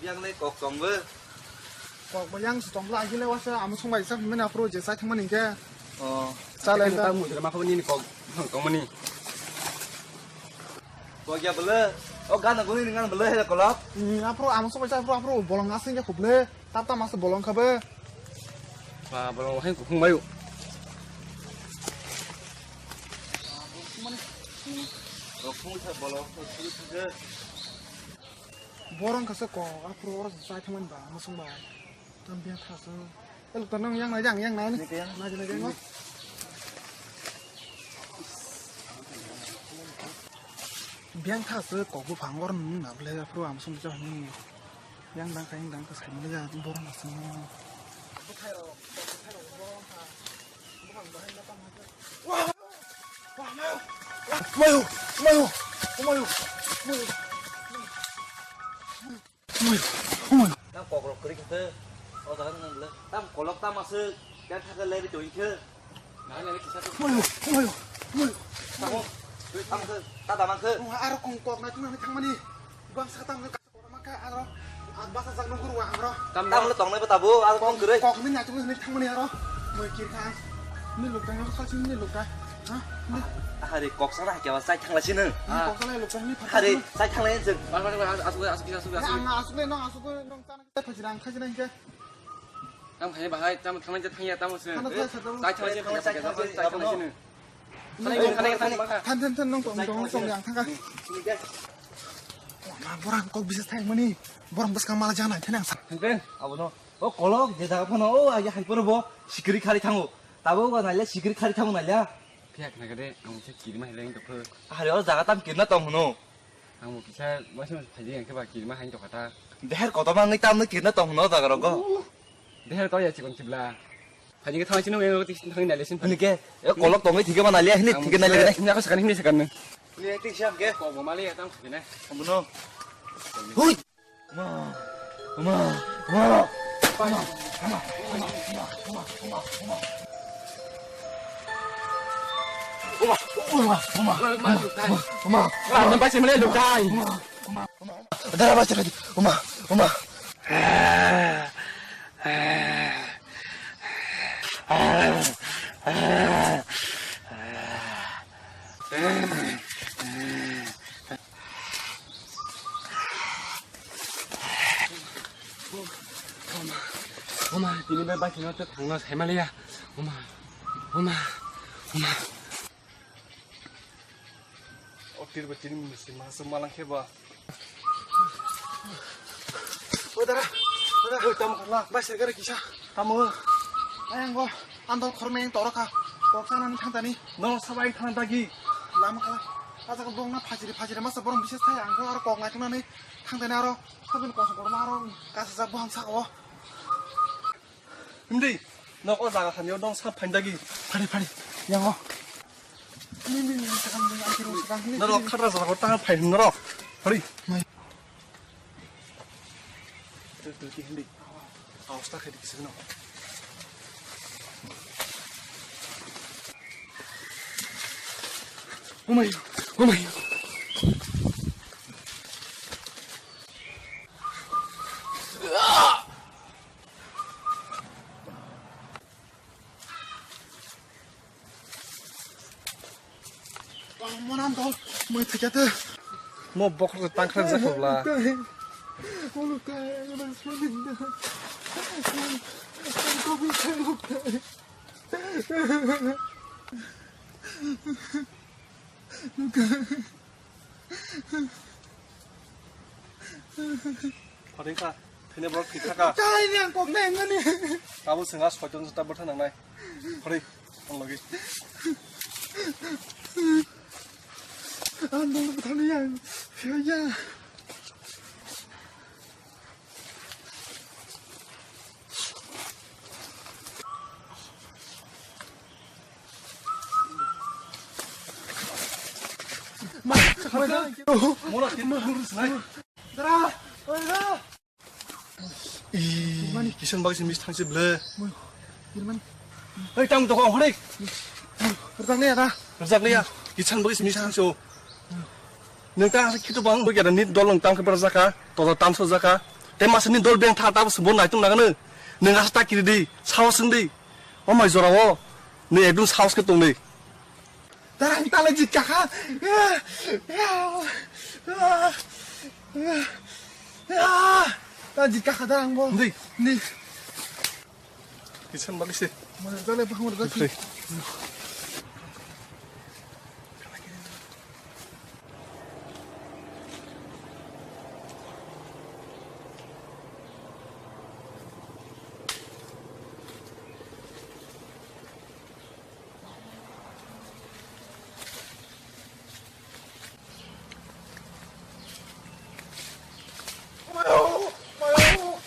yang lấy cột còn với cột mà yang tổng lại cái nàyว่าจะเอามาส่งไปสักไม่น่าโปรเจกต์ใส่ทั้งมันนี่แก ซาเลยตามหมู่จะมาเขานี่กองมันนี่ cột giờ bự lơ ô gan là cũng đi ngang bự lơ hay là cột lót อ่ะโปรเอามาส่งไปใส่โปรบอลงอาซิ่งจะขุบเลยตามมาสบอลงครับเบ้อ ว่าบอลให้กูคงไม่อยู่ cột không thể bỏ lót thôi chứ chứ บอลงก็สักก่ออ่ะโปรใส่ทั้งมันบ่ามาส่งไปตามเบียร์ท่าซะแล้วลูกตาน้องยังไหนนี่น่าจะได้เนาะเบียร์ท่าซะก่อผู้พังวอร์นน่ะเลยโปรเอามาส่งไปเจ้านี่ยังดังใครยังดังก็ใส่มาเลยอ่ะบอลมาส่งđang cột lót cái thứ ô tao đang lơ tam cột lót tam mà sư cái thằng cái lên cái chuỗi chứ nói là cái sao tam không tam sư ta tam sư Aro kongkok na cuma nikang mani. Bang sakatang na kasih maka aro. Basa sak nunggu ruang aro. tam lu tòng này bắt tabu ăn con cười Kok ni nak cuma nikang mani aro. Mau kiri kan. Ni luk kan kau sini ni luk kan. Hah? Ni. hari cột sáng nay kêu sai thằng là xin nữa Kok salah luk kan ni. hari sai thằng lên dừng asuk Asuk ni nong tan kita pajirang kajirang ke. ตั้มใครบ้าให้ตั้มทำไมจะทั้งยาตั้มมาซื้อตายทำไมจะตายทำไมจะอะไรชื่อTan nong tong yang tang kan. Wah, borang kok bisa tang mani. Borang bes kamal jangan tenang. pen 아버노 어 걸어 제다가 파노 야 할거로 뭐 시크릿 카리 탕고 따보고 날려 시크릿 카리 탕고 날려 พี่อยากนะก็ได้เอาแค่กินมาให้แรงกับเพื่อ 하려 자가 땀กินนะตองหนู เอาหมูพี่แค่ว่าช่วยพยายามแค่ว่ากินมาให้จบกระตา 내 할 거도 막이 땀 느끼나ตองหนู다 그러고 ได้ให้ก็อย่าจิกอนจิบลาพยายามก็ทำให้ชิ้นนู้นเองก็ติดทางไหนเลยชิ้น 그러니까 걸럭 동이 되게만 날려 힘이 되게 날려 그래 내가 시간 힘내 시간은 네 액티션 게 뭐 말이야 땀 그네 아버노 호이มันไปสิมาเล่นลูกได้ 나라 마셔가지 엄마 엄마, 니네 발 밝히는 때 당나 세 마리야. 엄마. 어디로 버티는 무슨 마스 말랑 해봐. Udara. Tam lah. Bas segera kisah. Kamu. Ayang go. Andal kormeng toraka. Kok sana nih tanta nih. 너 사바이 탄다기. Lama kala. Asa ko dong na phajiri masa borong bisa saya angka aro kok ngak na nih. Tanta nih aro. Sabun kosong korma aro. Kasih sa buang sak wo. 근데 너가 나가면 너 사판다기. 파리. Yang go. Ni sekarang. 너로 카라서 하고 땅을 파는 너로. 허리. 들기 힘들. 아우스타 헤디 기스너. 어머니. Mau nandol. Mau terjatuh. 뭐 먹어서 땅 카라서 몰라. Luka, jangan semangat. Kau bisa luka. 버리니까 그네 뭘 비타가 Cai yang kok nengan nih. 아무 생각 설정 좀 따볼 타는 날. 버리. 엉러기. Andol betul yang. Fiaya. 뭐라 모르겠어. Dara. 많이 기선박이 미스 탕지 블레. Irman. 에이 땅 도가 허리. Bertang nih ya, 르작리야. 기선박이 미스 탕쇼. 능땅 키도 방 거기 안 닛 돌롱 땅 그버 자카. 도도 땀 소자카. 때 마스니 돌뱅 타 따고 스본 나이tung 나가는 내가 스타키리 사오스인데 엄마 이소라워 내 애들 사오스 그 동네 Tarang tala jika ha. Ta jika ha tarang bo. 근데 Ni. 이천 말이지 Mana tala pa mo da 그래 Mayo. Mayo.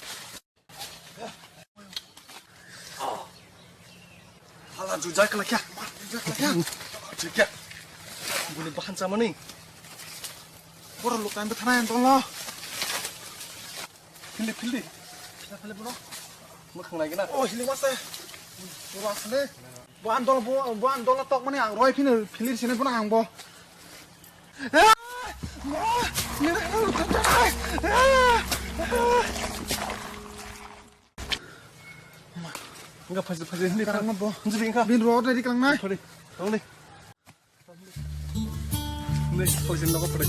할라 주자 클락이야 저기야 문에 뭐 한자마니 Bora lu kan betana yang tolo. 필리 필리 뭐 강나기나 Oh, hili mas eh. Bora asle. Bo andol tok mani ang roi philir sine pun ang bo. enggak pas ini Karang bo. enggak enggak Bin road dari kang nai. Pare, tolong nih. Nih, posisi noko pare.